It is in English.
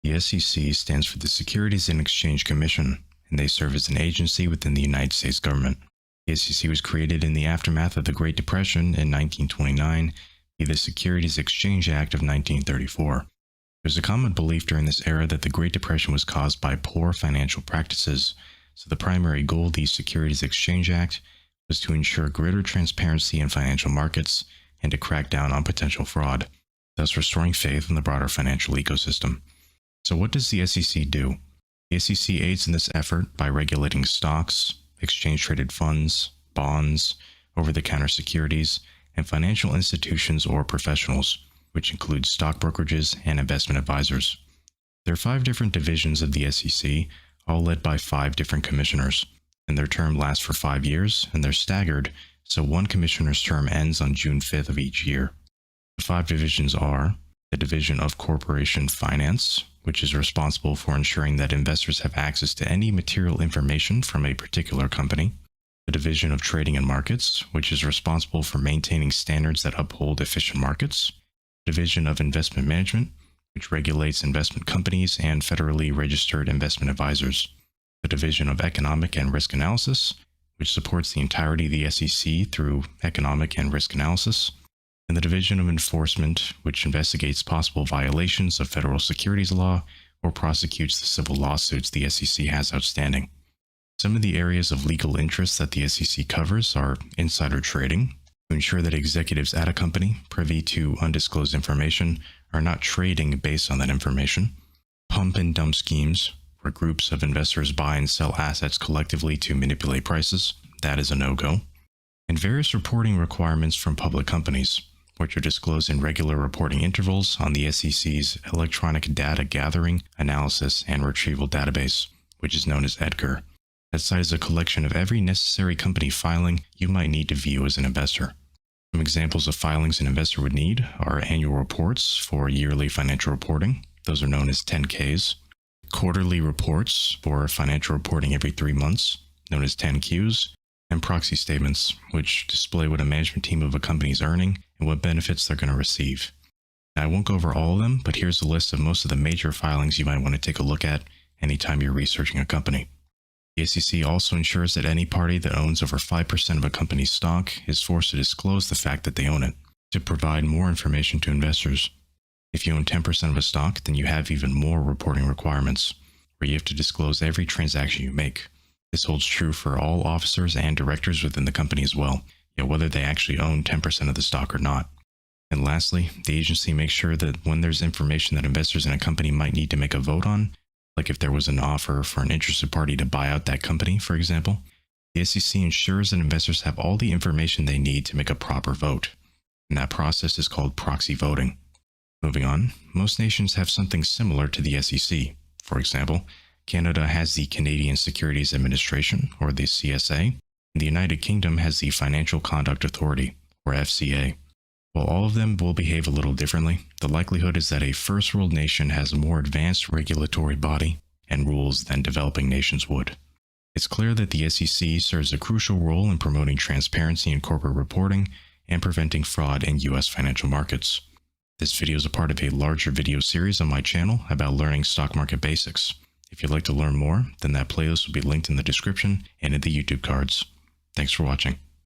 The SEC stands for the Securities and Exchange Commission, and they serve as an agency within the United States government. The SEC was created in the aftermath of the Great Depression in 1929 via the Securities Exchange Act of 1934. There's a common belief during this era that the Great Depression was caused by poor financial practices, so the primary goal of the Securities Exchange Act was to ensure greater transparency in financial markets and to crack down on potential fraud, thus restoring faith in the broader financial ecosystem. So what does the SEC do? The SEC aids in this effort by regulating stocks, exchange-traded funds, bonds, over-the-counter securities, and financial institutions or professionals, which include stock brokerages and investment advisors. There are 5 different divisions of the SEC, all led by 5 different commissioners, and their term lasts for 5 years, and they're staggered, so one commissioner's term ends on June 5th of each year. The 5 divisions are the Division of Corporation Finance, which is responsible for ensuring that investors have access to any material information from a particular company. The Division of Trading and Markets, which is responsible for maintaining standards that uphold efficient markets. The Division of Investment Management, which regulates investment companies and federally registered investment advisors. The Division of Economic and Risk Analysis, which supports the entirety of the SEC through economic and risk analysis. And the Division of Enforcement, which investigates possible violations of federal securities law or prosecutes the civil lawsuits the SEC has outstanding. Some of the areas of legal interest that the SEC covers are insider trading, to ensure that executives at a company privy to undisclosed information are not trading based on that information. Pump and dump schemes, where groups of investors buy and sell assets collectively to manipulate prices, that is a no-go. And various reporting requirements from public companies, which are disclosed in regular reporting intervals on the SEC's Electronic Data Gathering, Analysis, and Retrieval Database, which is known as EDGAR. That site is a collection of every necessary company filing you might need to view as an investor. Some examples of filings an investor would need are annual reports for yearly financial reporting. Those are known as 10Ks. Quarterly reports for financial reporting every 3 months, known as 10Qs. And proxy statements, which display what a management team of a company is earning and what benefits they're going to receive. Now, I won't go over all of them, but here's a list of most of the major filings you might want to take a look at anytime you're researching a company. The SEC also ensures that any party that owns over 5% of a company's stock is forced to disclose the fact that they own it, to provide more information to investors. If you own 10% of a stock, then you have even more reporting requirements, where you have to disclose every transaction you make. This holds true for all officers and directors within the company as well, yet whether they actually own 10% of the stock or not. And lastly, the agency makes sure that when there's information that investors in a company might need to make a vote on, like if there was an offer for an interested party to buy out that company, for example, the SEC ensures that investors have all the information they need to make a proper vote. And that process is called proxy voting. Moving on, most nations have something similar to the SEC. For example, Canada has the Canadian Securities Administration, or the CSA, and the United Kingdom has the Financial Conduct Authority, or FCA. While all of them will behave a little differently, the likelihood is that a first-world nation has a more advanced regulatory body and rules than developing nations would. It's clear that the SEC serves a crucial role in promoting transparency in corporate reporting and preventing fraud in U.S. financial markets. This video is a part of a larger video series on my channel about learning stock market basics. If you'd like to learn more, then that playlist will be linked in the description and in the YouTube cards. Thanks for watching.